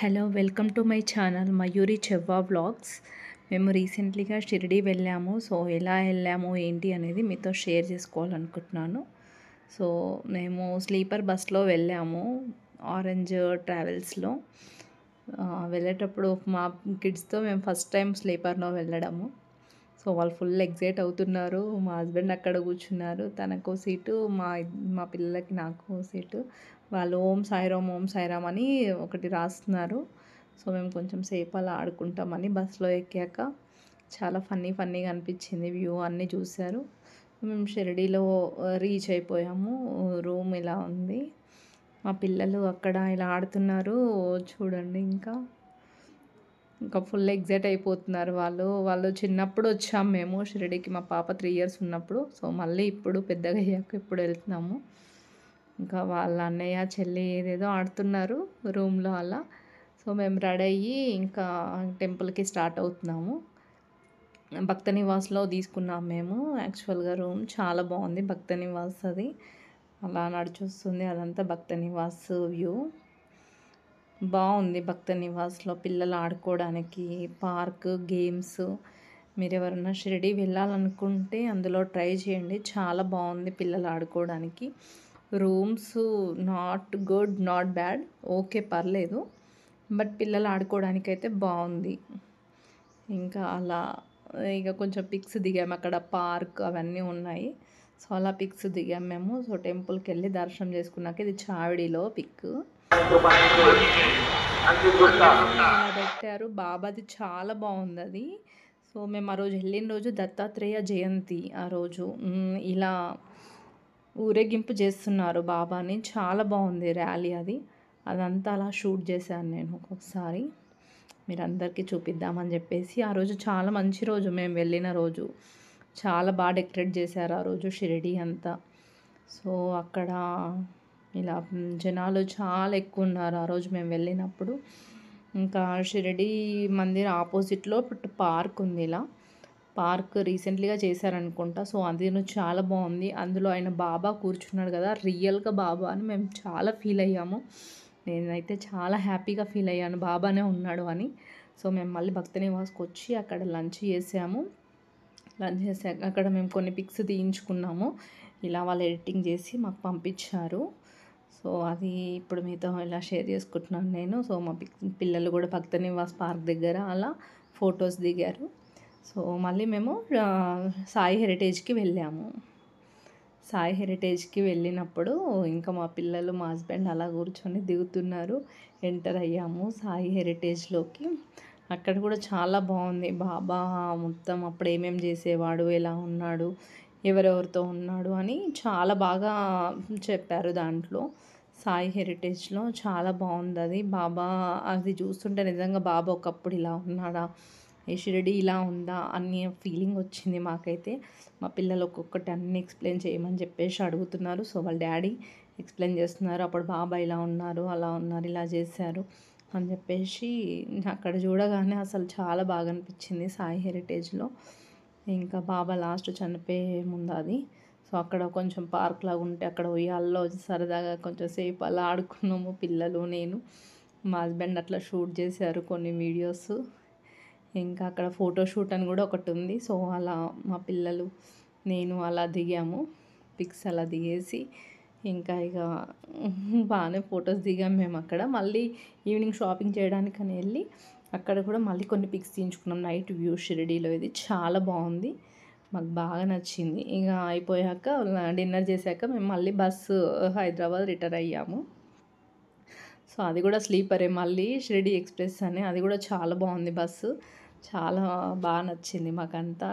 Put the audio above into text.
Hello welcome to my channel Mayuri Chevva vlogs. మేము రీసెంట్లీగా షిరిడి వెళ్ళాము. సో ఎలా వెళ్ళాము ఏంటి అనేది మీతో షేర్ చేసుకోవాలనుకుంటున్నాను. సో మేము స్లీపర్ బస్లో వెళ్ళాము, ఆరెంజ్ ట్రావెల్స్లో. వెళ్ళేటప్పుడు మా కిడ్స్తో మేము ఫస్ట్ టైం స్లీపర్లో వెళ్ళడము. సో వాళ్ళు ఫుల్ ఎగ్జైట్ అవుతున్నారు. మా హస్బెండ్ అక్కడ కూర్చున్నారు, తనకో సీటు, మా పిల్లలకి నాకు సీటు. వాళ్ళు ఓం సాయిరామ్ అని ఒకటి రాస్తున్నారు. సో మేము కొంచెం సేపు అలా ఆడుకుంటామని బస్సులో ఎక్కాక చాలా ఫన్నీగా అనిపించింది. వ్యూ అన్నీ చూశారు. మేము షిరిడీలో రీచ్ అయిపోయాము. రూమ్ ఇలా ఉంది. మా పిల్లలు అక్కడ ఇలా ఆడుతున్నారు చూడండి. ఇంకా ఫుల్ ఎగ్జైట్ అయిపోతున్నారు వాళ్ళు చిన్నప్పుడు వచ్చాము మేము షిరిడీకి, మా పాప 3 years ఉన్నప్పుడు. సో మళ్ళీ ఇప్పుడు పెద్దగా అయ్యాక ఇప్పుడు వెళ్తున్నాము. ఇంకా వాళ్ళ అన్నయ్య చెల్లి ఏదేదో ఆడుతున్నారు రూమ్లో అలా. సో మేము రెడీ అయ్యి ఇంకా టెంపుల్కి స్టార్ట్ అవుతున్నాము. భక్త నివాస్లో తీసుకున్నాం మేము. యాక్చువల్గా రూమ్ చాలా బాగుంది, భక్త నివాస్. అది అలా నడిచొస్తుంది, అదంతా భక్త నివాస్ వ్యూ. బాగుంది భక్త నివాస్లో పిల్లలు ఆడుకోవడానికి పార్క్, గేమ్స్. మీరు ఎవరైనా షిరిడి వెళ్ళాలనుకుంటే అందులో ట్రై చేయండి, చాలా బాగుంది పిల్లలు ఆడుకోవడానికి. Rooms not good not bad, okay పర్లేదు, బట్ పిల్లలు ఆడుకోవడానికి అయితే బాగుంది. ఇంకా అలా ఇక కొంచెం పిక్స్ దిగాము, అక్కడ పార్క్ అవన్నీ ఉన్నాయి. సో అలా పిక్స్ దిగాము మేము. సో టెంపుల్కి వెళ్ళి దర్శనం చేసుకున్నాక, ఇది చావిడిలో పిక్ పెట్టారు. బాబాది చాలా బాగుంది అది. సో మేము ఆ రోజు వెళ్ళిన రోజు దత్తాత్రేయ జయంతి. ఆ రోజు ఇలా ఊరేగింపు చేస్తున్నారు బాబాని, చాలా బాగుంది ర్యాలీ అది. అదంతా అలా షూట్ చేశాను నేను ఒక్కొక్కసారి, మీరందరికీ చూపిద్దామని చెప్పేసి. ఆ రోజు చాలా మంచి రోజు, మేము వెళ్ళిన రోజు చాలా బాగా డెకరేట్ చేశారు ఆ రోజు షిరిడి అంతా. సో అక్కడ ఇలా జనాలు చాలా ఎక్కువ ఉన్నారు ఆ రోజు మేము వెళ్ళినప్పుడు. ఇంకా షిరిడి మందిర్ ఆపోజిట్లో పార్క్ ఉంది. ఇలా పార్క్ రీసెంట్లీగా చేశారనుకుంటా. సో అది చాలా బాగుంది. అందులో ఆయన బాబా కూర్చున్నాడు కదా, రియల్గా బాబా అని మేము చాలా ఫీల్ అయ్యాము. నేనైతే చాలా హ్యాపీగా ఫీల్ అయ్యాను బాబానే ఉన్నాడు అని. సో మేము మళ్ళీ భక్త నివాస్కి వచ్చి అక్కడ లంచ్ చేసాము. లంచ్ చేసాక అక్కడ మేము కొన్ని పిక్స్ తీయించుకున్నాము. ఇలా వాళ్ళు ఎడిటింగ్ చేసి మాకు పంపించారు. సో అది ఇప్పుడు మీతో ఇలా షేర్ చేసుకుంటున్నాను నేను. సో మా పిల్లలు కూడా భక్త నివాస్ పార్క్ దగ్గర అలా ఫొటోస్ దిగారు. సో మళ్ళీ మేము సాయి హెరిటేజ్కి వెళ్ళాము. సాయి హెరిటేజ్కి వెళ్ళినప్పుడు ఇంకా మా పిల్లలు, మా హస్బెండ్ అలా కూర్చొని దిగుతున్నారు. ఎంటర్ అయ్యాము సాయి హెరిటేజ్లోకి. అక్కడ కూడా చాలా బాగుంది. బాబా మొత్తం అప్పుడు ఏమేమి చేసేవాడు, ఎలా ఉన్నాడు, ఎవరెవరితో ఉన్నాడు అని చాలా బాగా చెప్పారు దాంట్లో. సాయి హెరిటేజ్లో చాలా బాగుంది అది. బాబా అది చూస్తుంటే నిజంగా బాబా ఒకప్పుడు ఇలా ఉన్నాడా, ఈ షిరిడి ఇలా ఉందా అనే ఫీలింగ్ వచ్చింది మాకైతే. మా పిల్లలు ఒక్కొక్కటి అన్నీ ఎక్స్ప్లెయిన్ చేయమని చెప్పేసి అడుగుతున్నారు. సో వాళ్ళ డాడీ ఎక్స్ప్లెయిన్ చేస్తున్నారు, అప్పుడు బాబా ఇలా ఉన్నారు, అలా ఉన్నారు, ఇలా చేశారు అని చెప్పేసి. అక్కడ చూడగానే అసలు చాలా బాగా అనిపించింది సాయి హెరిటేజ్లో. ఇంకా బాబా లాస్ట్ చనిపోయే ముందు అది. సో అక్కడ కొంచెం పార్క్ లాగా ఉంటే అక్కడ ఉయ్యాలలో సరదాగా కొంచెం సేపు అలా ఆడుకున్నాము పిల్లలు, నేను. మా హస్బెండ్ అట్లా షూట్ చేశారు కొన్ని వీడియోస్. ఇంకా అక్కడ ఫోటోషూట్ అని కూడా ఒకటి ఉంది. సో అలా మా పిల్లలు, నేను అలా దిగాము పిక్స్. అలా దిగేసి ఇంకా బాగానే ఫొటోస్ దిగాము మేము అక్కడ. మళ్ళీ ఈవినింగ్ షాపింగ్ చేయడానికని వెళ్ళి అక్కడ కూడా మళ్ళీ కొన్ని పిక్స్ తీయించుకున్నాం. నైట్ వ్యూ షిరిడీలో ఇది చాలా బాగుంది, మాకు బాగా నచ్చింది. ఇక అయిపోయాక డిన్నర్ చేశాక మేము మళ్ళీ బస్సు హైదరాబాద్ రిటర్న్ అయ్యాము. సో అది కూడా స్లీపరే, మళ్ళీ షిరిడి ఎక్స్ప్రెస్ అని, అది కూడా చాలా బాగుంది బస్సు. చాలా బాగా నచ్చింది మాకంతా.